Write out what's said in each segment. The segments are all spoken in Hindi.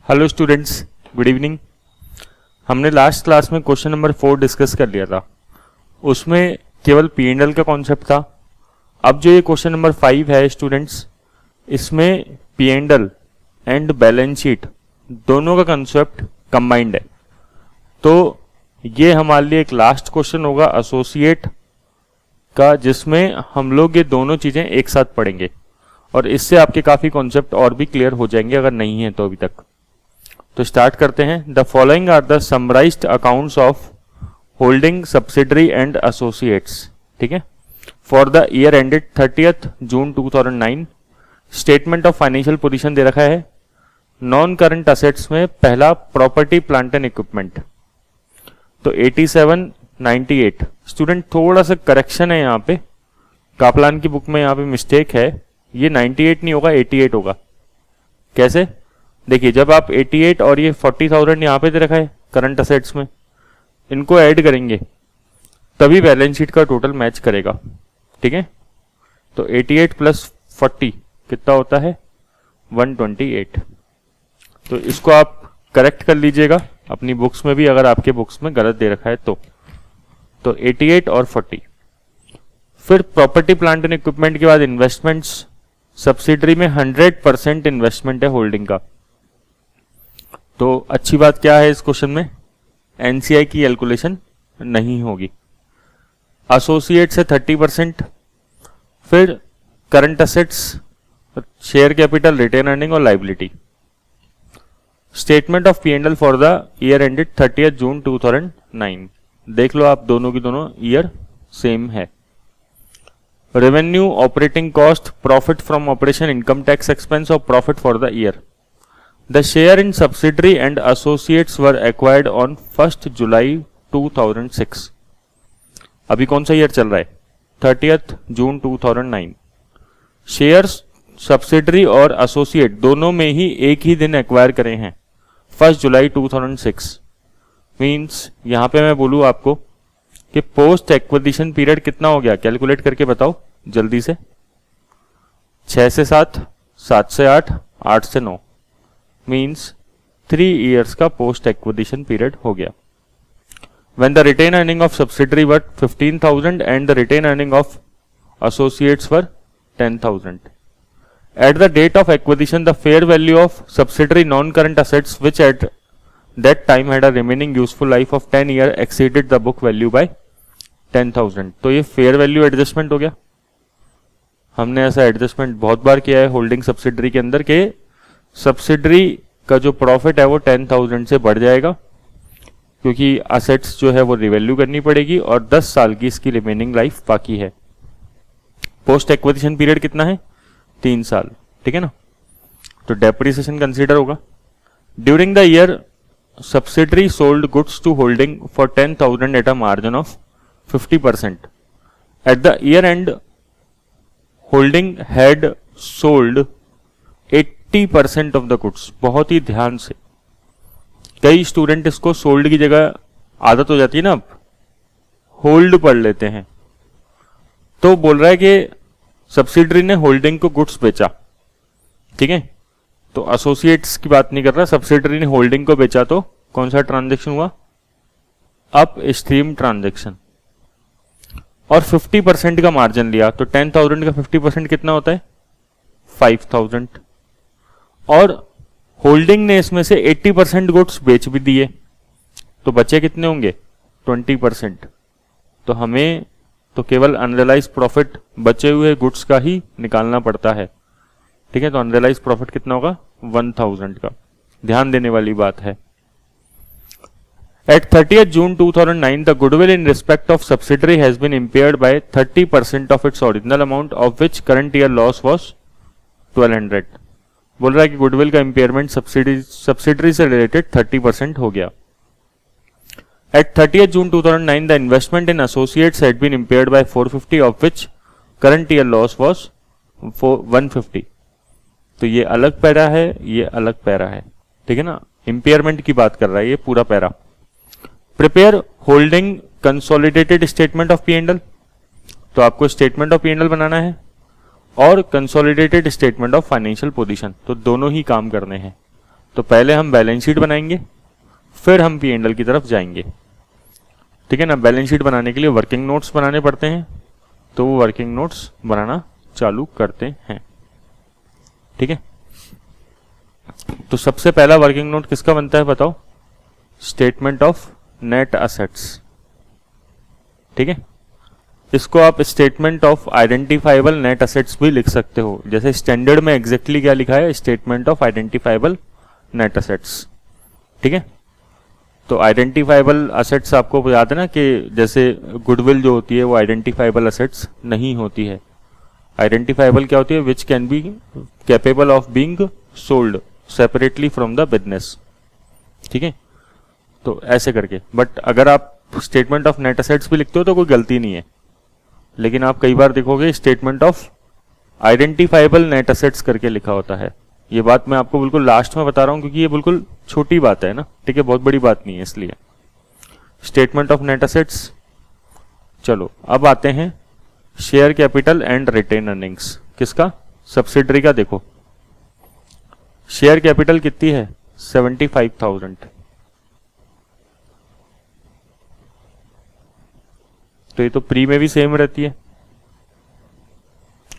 Hello students, good evening. हमने लास्ट क्लास में क्वेश्चन नंबर 4 डिस्कस कर लिया था। उसमें केवल पी एंड एल का कॉन्सेप्ट था। अब जो ये क्वेश्चन नंबर 5 है स्टूडेंट्स, इसमें P and L and balance sheet दोनों का कॉन्सेप्ट कंबाइंड है। तो ये हमारे लिए एक लास्ट क्वेश्चन होगा एसोसिएट का, जिसमें हम लोग ये दोनों चीज़ें एक साथ पढ़ेंगे और इससे आपके काफ़ी कॉन्सेप्ट और भी क्लियर हो जाएंगे अगर नहीं है तो अभी तक। तो स्टार्ट करते हैं। The following are the summarised accounts of holding subsidiary and associates, ठीक है, for the year ended 30th June 2009। Statement of financial position दे रखा है। नॉन करंट असेट्स में पहला प्रॉपर्टी प्लांट एंड इक्विपमेंट, तो 8798। स्टूडेंट थोड़ा सा करेक्शन है यहाँ पे, कापलान की बुक में यहाँ पे मिस्टेक है, ये 98 नहीं होगा 88 होगा। कैसे? देखिए, जब आप 88 और ये 40,000 यहाँ पे दे रखा है करंट असेट्स में, इनको ऐड करेंगे तभी बैलेंस शीट का टोटल मैच करेगा, ठीक है। तो 88 प्लस 40 कितना होता है? 128। तो इसको आप करेक्ट कर लीजिएगा अपनी बुक्स में भी, अगर आपके बुक्स में गलत दे रखा है तो 88 और 40। फिर प्रॉपर्टी प्लांट एंड इक्विपमेंट के बाद इन्वेस्टमेंट्स, सब्सिडरी में 100% इन्वेस्टमेंट है होल्डिंग का। तो अच्छी बात क्या है इस क्वेश्चन में, एनसीआई की कैलकुलेशन नहीं होगी। एसोसिएट से 30%, फिर current assets, share capital, retain earning और liability. Statement of P and L for the year ended 30th June 2009। देख लो आप, दोनों की दोनों ईयर सेम है। Revenue, operating cost, profit from operation, income tax expense और profit for the year. The share in subsidiary and associates were acquired on 1st July 2006। अभी कौन सा ईयर चल रहा है? 30th June 2009। शेयर्स सब्सिडरी और एसोसिएट दोनों में ही एक ही दिन एक्वायर करे हैं, 1st जुलाई 2006। मीन्स यहाँ पे मैं बोलूँ आपको कि पोस्ट एक्विजिशन पीरियड कितना हो गया, कैलकुलेट करके बताओ जल्दी से। 6 से 7, 7 से 8, 8 से 9, मीन्स 3 years का पोस्ट एक्विजिशन पीरियड हो गया। When the retained earning of subsidiary were 15,000 and the retained earning of associates were 10,000. At the date of acquisition, the fair value of subsidiary non-current assets, which at that time had a remaining useful life of 10 years, exceeded the book value by 10,000. तो ये फेयर वैल्यू एडजस्टमेंट हो गया। हमने ऐसा एडजस्टमेंट बहुत बार किया है होल्डिंग सब्सिडरी के अंदर के सब्सिडरी का जो प्रॉफिट है वो 10,000 से बढ़ जाएगा, क्योंकि असेट्स जो है वो रिवैल्यू करनी पड़ेगी और 10 साल की इसकी रिमेनिंग लाइफ बाकी है। पोस्ट एक्विजिशन पीरियड कितना है? 3 साल, ठीक है ना। तो डेप्रिसिएशन कंसीडर होगा। During the year subsidiary sold goods to holding for 10,000 at a margin of 50%। At the year end holding had sold 80% of the goods. बहुत ही ध्यान से, कई स्टूडेंट इसको सोल्ड की जगह, आदत हो जाती है ना, अब होल्ड पढ़ लेते हैं। तो बोल रहा है कि सब्सिडरी ने होल्डिंग को गुड्स बेचा, ठीक है। तो एसोसिएट्स की बात नहीं कर रहा, सब्सिडरी ने होल्डिंग को बेचा। तो कौन सा ट्रांजेक्शन हुआ? Up stream transaction. और 50% का मार्जिन लिया, तो 10,000 का 50% कितना होता है? 5,000। और होल्डिंग ने इसमें से 80% गुड्स बेच भी दिए, तो बचे कितने होंगे? 20%। तो हमें तो केवल अनरियलाइज प्रॉफिट बचे हुए गुड्स का ही निकालना पड़ता है, ठीक है। तो अनरियलाइज प्रॉफिट कितना होगा? 1,000 का। ध्यान देने वाली बात है। At 30th June 2009, the goodwill in respect of subsidiary has been impaired by 30% of its original amount, of which current year loss was 1200। बोल रहा है कि गुडविल का इंपेयरमेंट सब्सिडरी से रिलेटेड 30% हो गया। At 30th June 2009, the investment in associates had been impaired by 450, of which current year loss was 150। तो ये अलग पैरा है, ये अलग पैरा है, ठीक है ना। इंपेयरमेंट की बात कर रहा है ये पूरा para. Prepare holding consolidated statement of P and L. तो आपको statement of P and L बनाना है और consolidated statement of financial position, तो दोनों ही काम करने हैं। तो पहले हम बैलेंस शीट बनाएंगे, फिर हम पी एंड एल की तरफ जाएंगे। ठीक है ना। बैलेंस शीट बनाने के लिए वर्किंग नोट्स बनाने पड़ते हैं, तो वो वर्किंग नोट्स बनाना चालू करते हैं। ठीक है। तो सबसे पहला वर्किंग नोट किसका बनता है बताओ? Statement of net assets. ठीक है। इसको आप statement of identifiable net assets भी लिख सकते हो। जैसे स्टैंडर्ड में एग्जैक्टली क्या लिखा है? Statement of identifiable net assets. ठीक है। तो आइडेंटिफाइबल असेट्स आपको याद है ना कि जैसे गुडविल जो होती है वो आइडेंटिफाइबल असेट्स नहीं होती है। आइडेंटिफाइबल क्या होती है? Which can be capable of being sold separately from the business. ठीक है। तो ऐसे करके, बट अगर आप स्टेटमेंट ऑफ नेट असेट्स भी लिखते हो तो कोई गलती नहीं है, लेकिन आप कई बार देखोगे statement of identifiable net assets करके लिखा होता है। ये बात मैं आपको बिल्कुल लास्ट में बता रहा हूं क्योंकि ये बिल्कुल छोटी बात है ना। ठीक है। बहुत बड़ी बात नहीं है, इसलिए स्टेटमेंट ऑफ नेट असेट्स। चलो अब आते हैं share capital and retained earnings. किसका? सब्सिडरी का। देखो शेयर कैपिटल कितनी है? 75,000। तो ये तो प्री में भी सेम रहती है।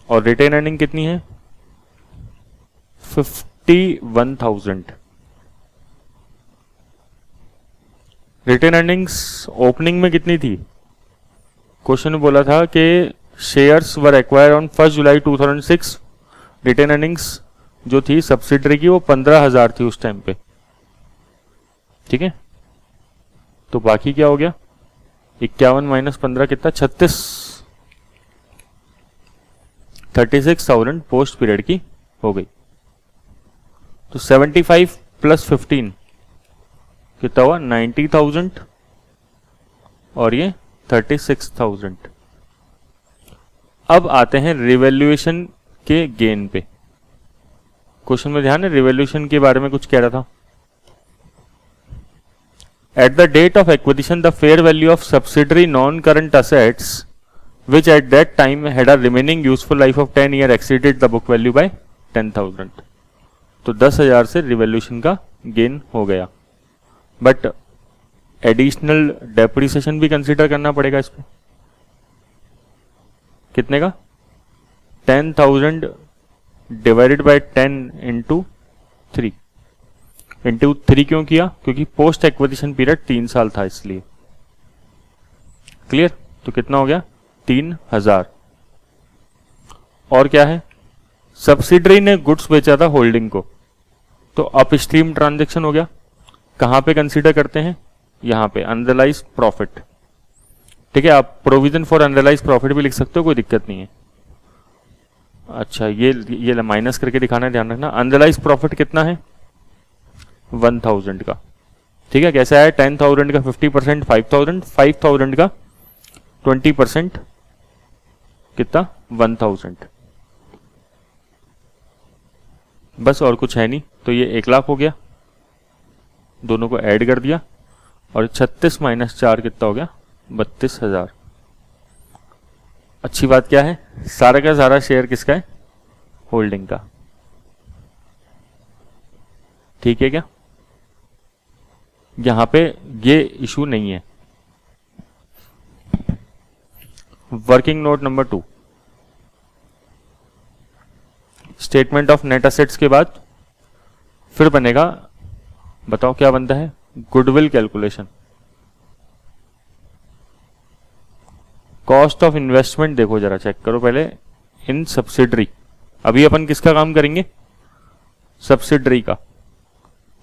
और रिटेन अर्निंग कितनी है? 51,000। रिटेन अर्निंग्स ओपनिंग में कितनी थी? क्वेश्चन में बोला था कि shares were acquire on 1 July 2006। Retained earnings जो थी सब्सिडरी की वो 15,000 थी उस टाइम पे। ठीक है। तो बाकी क्या हो गया? 51 माइनस 15 कितना? 36। 36,000 पोस्ट पीरियड की हो गई। तो 75 प्लस 15 कितना हुआ? 90,000 और ये 36,000। अब आते हैं रिवैल्यूएशन के गेन पे। क्वेश्चन में ध्यान है, रिवैल्यूएशन के बारे में कुछ कह रहा था। At the date of acquisition, the fair value of subsidiary non-current assets, which at that time had a remaining useful life of 10 years, exceeded the book value by 10,000. तो 10,000 से रिवैल्यूएशन का गेन हो गया, बट एडिशनल डेप्रिसिएशन भी कंसीडर करना पड़ेगा इस पे। कितने का? 10,000 डिवाइडेड बाय 10 इंटू 3। इंटू 3 क्यों किया? क्योंकि पोस्ट एक्विजिशन पीरियड 3 साल था, इसलिए। क्लियर? तो कितना हो गया? 3,000। और क्या है? सब्सिडरी ने गुड्स बेचा था होल्डिंग को, तो अपस्ट्रीम ट्रांजैक्शन हो गया। कहां पे कंसीडर करते हैं? यहां पे अनरियलाइज प्रॉफिट। ठीक है। आप प्रोविजन फॉर अनरियलाइज प्रॉफिट भी लिख सकते हो, कोई दिक्कत नहीं है। अच्छा, ये माइनस करके दिखाना है, ध्यान रखना। अनरियलाइज प्रॉफिट कितना है? 1,000 का। ठीक है। कैसा है? 10,000 का 50% 5,000, 5,000 का 20% कितना? 1,000। बस, और कुछ है नहीं। तो ये 1,00,000 हो गया, दोनों को ऐड कर दिया, और 36 माइनस 4 कितना हो गया? 32,000। अच्छी बात क्या है? सारा का सारा शेयर किसका है? होल्डिंग का। ठीक है क्या? यहां पे ये इशू नहीं है। Working note number 2, statement of net assets के बाद फिर बनेगा, बताओ क्या बनता है? Goodwill calculation. Cost of investment देखो जरा, चेक करो पहले। इन सब्सिडरी, अभी अपन किसका काम करेंगे? सब्सिडरी का।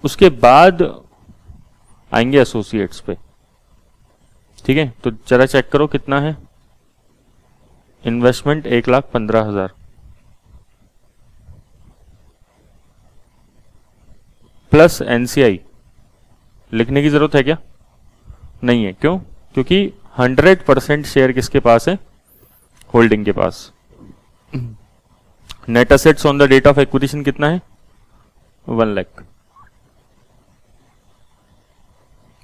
उसके बाद आएंगे एसोसिएट्स पे। ठीक है। तो जरा चेक करो कितना है इन्वेस्टमेंट? 1,15,000 plus NCI. लिखने की जरूरत है क्या? नहीं है। क्यों? क्योंकि 100% शेयर किसके पास है? होल्डिंग के पास। Net assets on the date of acquisition कितना है? 1 लाख।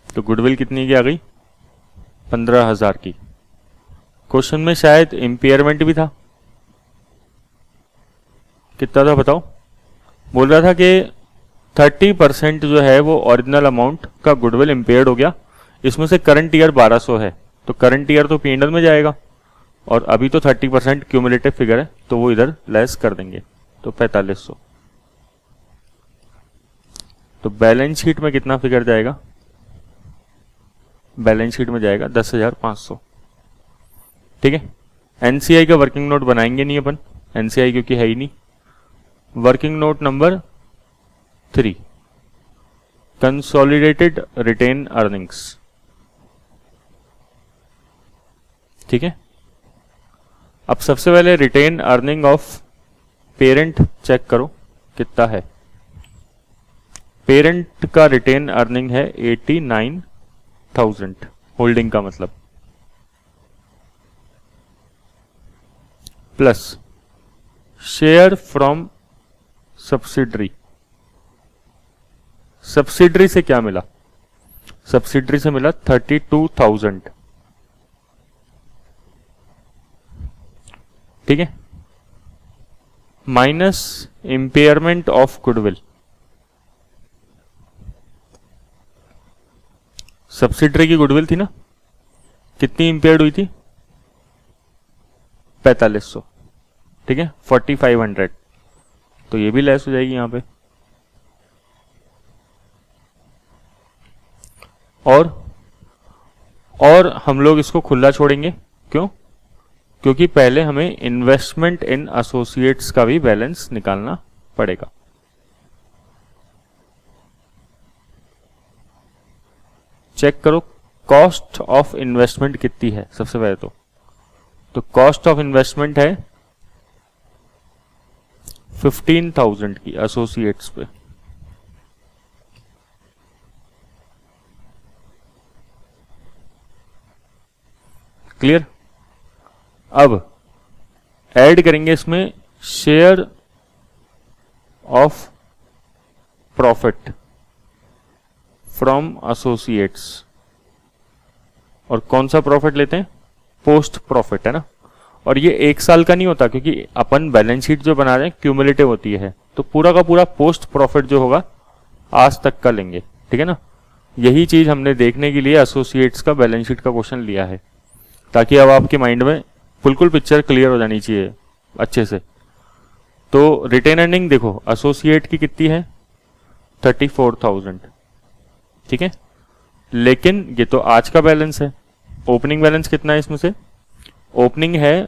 तो गुडविल कितनी की आ गई? 15,000 की। क्वेश्चन में शायद इंपेयरमेंट भी था। कितना था बताओ? बोल रहा था कि 30% जो है वो ओरिजिनल अमाउंट का गुडविल इम्पेयर्ड हो गया, इसमें से करंट ईयर 1200 है, तो करंट ईयर तो P&L में जाएगा, और अभी तो 30% क्यूमुलेटिव फिगर है तो वो इधर लेस कर देंगे, तो 4500। तो बैलेंस शीट में कितना फिगर जाएगा? बैलेंस शीट में जाएगा 10,500। ठीक है, एनसीआई का वर्किंग नोट बनाएंगे नहीं अपन, एनसीआई क्योंकि है ही नहीं। Working note number 3, consolidated retained earnings. ठीक है, अब सबसे पहले retained earning of parent check करो कितना है। पेरेंट का रिटेन अर्निंग है 89,000, होल्डिंग का मतलब, plus share from subsidiary. Subsidiary से क्या मिला? सब्सिडरी से मिला 32,000। ठीक है, minus impairment of goodwill. Subsidiary की गुडविल थी ना, कितनी इंपेयर्ड हुई थी? 4500। ठीक है, 4500, तो ये भी लेस हो जाएगी यहां पे। और हम लोग इसको खुला छोड़ेंगे, क्यों? क्योंकि पहले हमें इन्वेस्टमेंट इन एसोसिएट्स का भी बैलेंस निकालना पड़ेगा। चेक करो कॉस्ट ऑफ इन्वेस्टमेंट कितनी है सबसे पहले तो कॉस्ट ऑफ इन्वेस्टमेंट है 15,000 की एसोसिएट्स पे। क्लियर? अब ऐड करेंगे इसमें share of profit from associates. और कौन सा प्रॉफिट लेते हैं? पोस्ट प्रॉफिट, है ना। और ये 1 साल का नहीं होता, क्योंकि अपन बैलेंस शीट जो बना रहे हैं क्यूमुलेटिव होती है, तो पूरा का पूरा पोस्ट प्रॉफिट जो होगा आज तक का लेंगे। ठीक है ना, यही चीज हमने देखने के लिए एसोसिएट्स का बैलेंस शीट का क्वेश्चन लिया है, ताकि अब आपके माइंड में बिल्कुल पिक्चर क्लियर हो जानी चाहिए अच्छे से। तो रिटेन अर्निंग देखो एसोसिएट की कितनी है? 34,000। ठीक है, लेकिन ये तो आज का बैलेंस है। ओपनिंग बैलेंस कितना है इसमें से? ओपनिंग है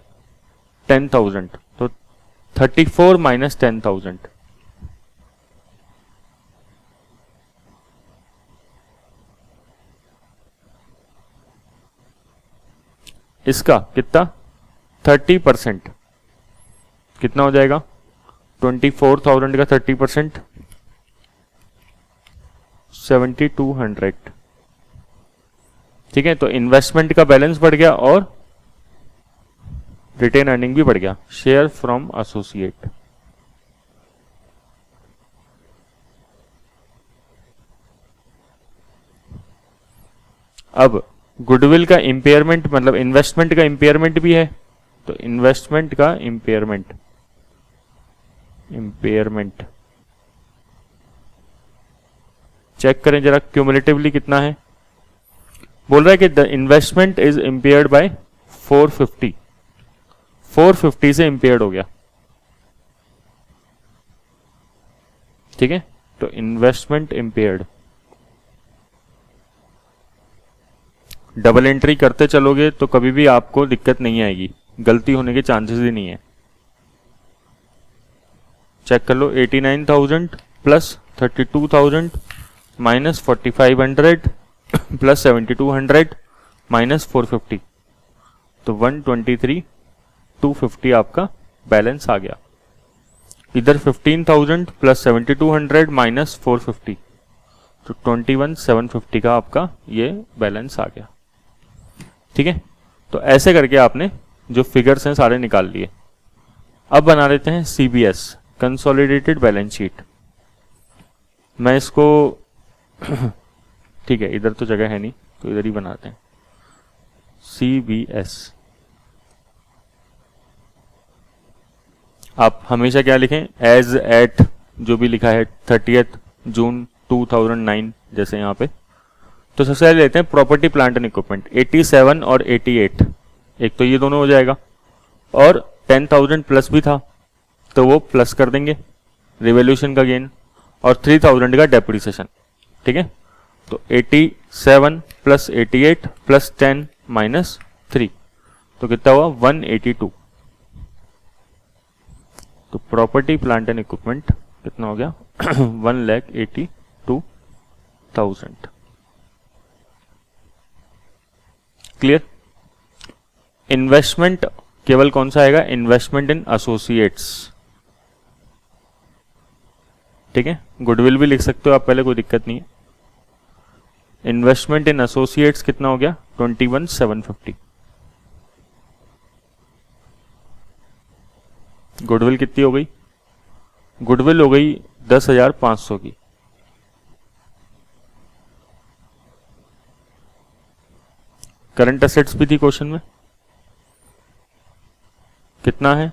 10,000, तो 34 माइनस 10,000, इसका कितना? 30%। कितना हो जाएगा? 24,000 का 30%, 7,200। ठीक है, तो इन्वेस्टमेंट का बैलेंस बढ़ गया और रिटेन अर्निंग भी बढ़ गया। शेयर फ्रॉम एसोसिएट, अब गुडविल का इंपेयरमेंट मतलब इन्वेस्टमेंट का इंपेयरमेंट भी है, तो इन्वेस्टमेंट का इंपेयरमेंट चेक करें जरा क्यूमुलेटिवली कितना है। बोल रहा है कि the investment is impaired by 450 से इंपेयर्ड हो गया। ठीक है, तो इन्वेस्टमेंट इंपेयर्ड। डबल एंट्री करते चलोगे तो कभी भी आपको दिक्कत नहीं आएगी, गलती होने के चांसेस ही नहीं है। चेक कर लो, 89,000 प्लस 32,000 माइनस 4,500 प्लस 7,200 माइनस 450, तो 123,250 आपका बैलेंस आ गया। इधर 15,000 प्लस 7,200 माइनस 450, तो 21,750 का आपका ये बैलेंस आ गया। ठीक है, तो ऐसे करके आपने जो फिगर्स हैं सारे निकाल लिए। अब बना लेते हैं CBS, कंसोलिडेटेड बैलेंस शीट। मैं इसको ठीक है, इधर तो जगह है नहीं तो इधर ही बनाते हैं CBS। आप हमेशा क्या लिखें? एज एट जो भी लिखा है 30th जून 2009 जैसे यहाँ पे। तो सबसे पहले लेते हैं प्रॉपर्टी प्लांट एंड इक्विपमेंट 87 और 88, एक तो ये दोनों हो जाएगा और 10,000 प्लस भी था तो वो प्लस कर देंगे रिवोल्यूशन का गेन और 3,000 का डेप्रिसिएशन। ठीक है, तो 87 प्लस 88 प्लस 10 माइनस 3 तो कितना हुआ 182। तो प्रॉपर्टी प्लांट एंड इक्विपमेंट कितना हो गया 1,82,000। क्लियर। इन्वेस्टमेंट केवल कौन सा आएगा, इन्वेस्टमेंट इन एसोसिएट्स। ठीक है, गुडविल भी लिख सकते हो आप पहले, कोई दिक्कत नहीं है। इन्वेस्टमेंट इन एसोसिएट्स कितना हो गया 21,750। गुडविल कितनी हो गई, गुडविल हो गई 10,500 की। करंट एसेट्स भी थी क्वेश्चन में, कितना है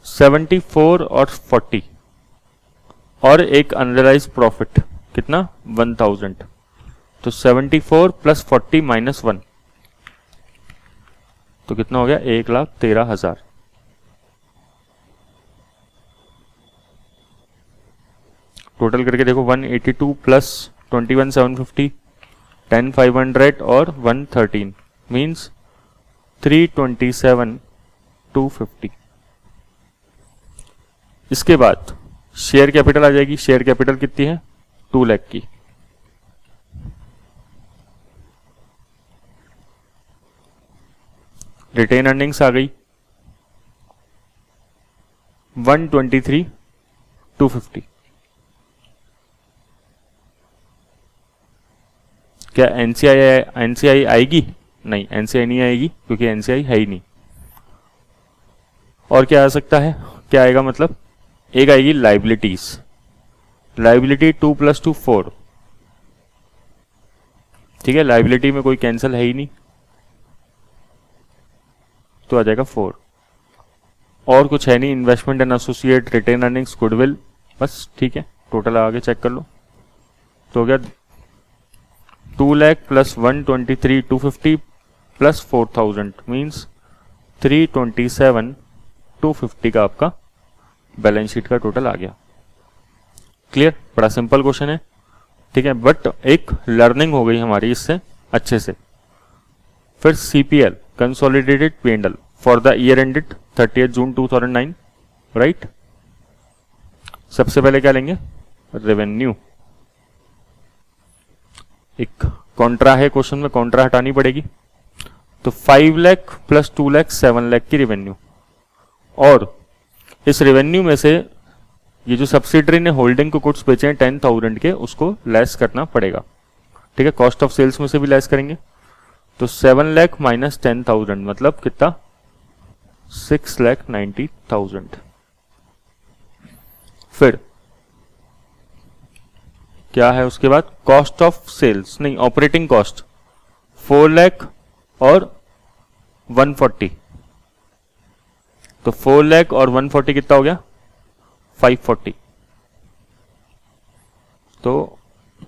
74 और 40 और एक अनरियलाइज्ड प्रॉफिट कितना 1,000। तो 74 प्लस 40 माइनस 1 तो कितना हो गया 1,13,000। टोटल करके देखो 182 प्लस 21,750 10,500 और 113 मीन्स 327,250। इसके बाद शेयर कैपिटल आ जाएगी। शेयर कैपिटल कितनी है 2 लाख की। रिटेन अर्निंग्स आ गई 123,250। क्या एनसीआई आएगी, नहीं एनसीआई नहीं आएगी क्योंकि एनसीआई है ही नहीं। और क्या आ सकता है, क्या आएगा मतलब एक आएगी लाइबिलिटीज, लाइबिलिटी 2 + 2 4। ठीक है, लाइबिलिटी में कोई कैंसिल है ही नहीं तो आ जाएगा 4। और कुछ है नहीं, investment and associate, retained earnings, goodwill, बस। ठीक है, टोटल आगे चेक कर लो तो हो गया 2 लाख प्लस 123,250 प्लस 4,000 मीन्स 327,250 का आपका बैलेंस शीट का टोटल आ गया। क्लियर, बड़ा सिंपल क्वेश्चन है। ठीक है, बट एक लर्निंग हो गई हमारी इससे अच्छे से। फिर CPL consolidated P&L for the year ended 30 June 2009, right. सबसे पहले क्या लेंगे, रेवेन्यू। एक कॉन्ट्रा है क्वेश्चन में, कॉन्ट्रा हटानी पड़ेगी। तो 5 लाख प्लस 2 लाख 7 लाख की रेवेन्यू, और इस रेवेन्यू में से ये जो सब्सिडरी ने होल्डिंग को गुड्स बेचे हैं 10,000 के, उसको लेस करना पड़ेगा। ठीक है, कॉस्ट ऑफ सेल्स में से भी लेस करेंगे। तो 7 लाख माइनस 10,000 मतलब कितना 6,90,000। फिर क्या है उसके बाद, कॉस्ट ऑफ सेल्स नहीं, ऑपरेटिंग कॉस्ट 4 लाख और 140। तो 4 लाख और 140 कितना हो गया 540। तो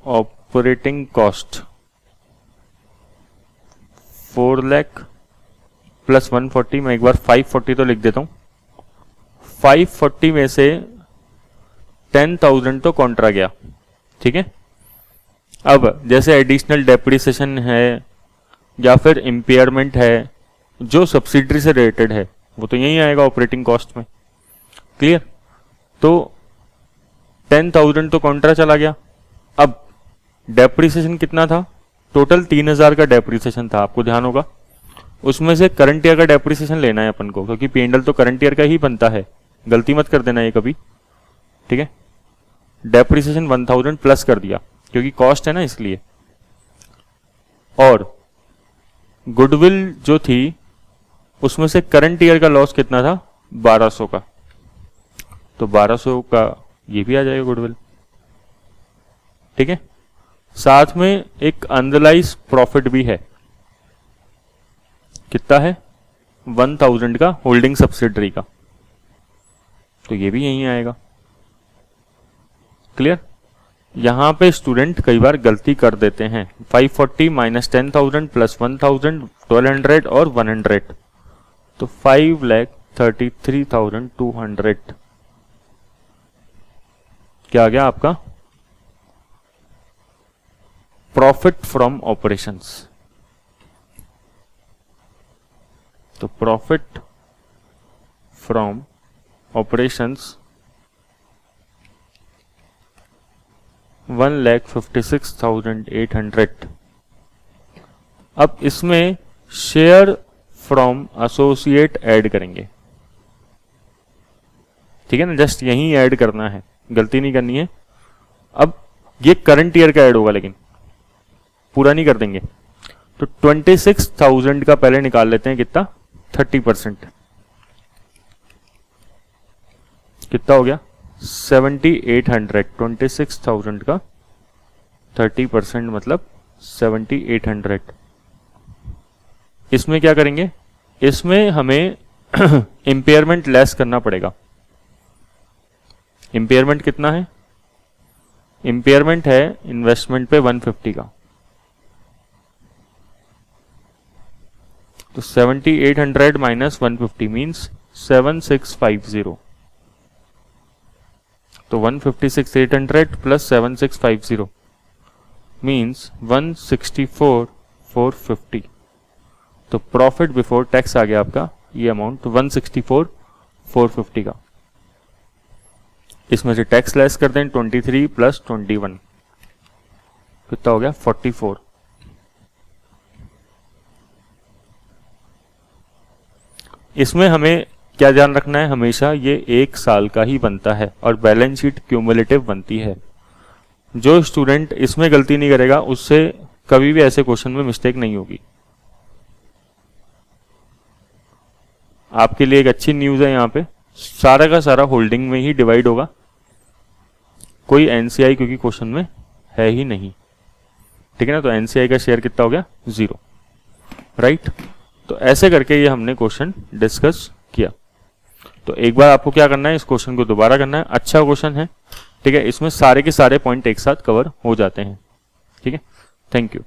ऑपरेटिंग कॉस्ट 4 लाख प्लस 140, मैं एक बार 540 तो लिख देता हूं। 540 में से 10,000 तो कॉन्ट्रा गया। ठीक है, अब जैसे एडिशनल डेप्रिसिएशन है या फिर इम्पेयरमेंट है जो सब्सिडरी से रिलेटेड है वो तो यही आएगा ऑपरेटिंग कॉस्ट में। क्लियर, तो 10,000 तो कॉन्ट्रा चला गया। अब डेप्रिसिएशन कितना था, टोटल 3,000 का डेप्रिसिएशन था, आपको ध्यान होगा। उसमें से करंट ईयर का डेप्रिसिएशन लेना है अपन को, क्योंकि P&L तो करंट ईयर का ही बनता है, गलती मत कर देना ये कभी। ठीक है, डेप्रिसिएशन 1,000 प्लस कर दिया क्योंकि कॉस्ट है ना इसलिए। और गुडविल जो थी उसमें से करंट ईयर का लॉस कितना था 1,200 का, तो 1,200 का ये भी आ जाएगा गुडविल। ठीक है, साथ में एक अनरियलाइज प्रॉफिट भी है, कितना है 1,000 का होल्डिंग सब्सिडरी का, तो ये भी यहीं आएगा। क्लियर, यहाँ पे स्टूडेंट कई बार गलती कर देते हैं। 540 माइनस 10,000 प्लस 1,000, 1200 और 100, तो 5,33,200 क्या आ गया आपका प्रॉफिट फ्रॉम ऑपरेशंस। तो प्रॉफिट फ्रॉम ऑपरेशंस 1,56,800। अब इसमें शेयर फ्रॉम एसोसिएट ऐड करेंगे, ठीक है ना, जस्ट यही ऐड करना है, गलती नहीं करनी है। अब ये करंट ईयर का ऐड होगा, लेकिन पूरा नहीं कर देंगे। तो 26,000 का पहले निकाल लेते हैं, कितना 30%, कितना हो गया 7,800। 26,000 का 30% मतलब 7,800। इसमें क्या करेंगे, इसमें हमें इम्पेयरमेंट लेस करना पड़ेगा। इम्पेयरमेंट कितना है, इम्पेयरमेंट है इन्वेस्टमेंट पे 150 का, तो 7,800 माइनस 150 मीन्स 7,650। तो 156,800 प्लस 7,650 मीन्स 164,450। तो प्रॉफिट बिफोर टैक्स आ गया आपका ये अमाउंट 164,450 का। इसमें से टैक्स लेस कर दें 23 प्लस 21, कितना हो गया 44। इसमें हमें क्या ध्यान रखना है, हमेशा ये 1 साल का ही बनता है और बैलेंस शीट क्यूमुलेटिव बनती है। जो स्टूडेंट इसमें गलती नहीं करेगा उससे कभी भी ऐसे क्वेश्चन में मिस्टेक नहीं होगी। आपके लिए एक अच्छी न्यूज है, यहाँ पे सारा का सारा होल्डिंग में ही डिवाइड होगा, कोई एनसीआई क्योंकि क्वेश्चन में है ही नहीं, ठीक है ना। तो एनसीआई का शेयर कितना हो गया 0, राइट। तो ऐसे करके ये हमने क्वेश्चन डिस्कस किया। तो एक बार आपको क्या करना है, इस क्वेश्चन को दोबारा करना है, अच्छा क्वेश्चन है, ठीक है। इसमें सारे के सारे पॉइंट एक साथ कवर हो जाते हैं, ठीक है। Thank you.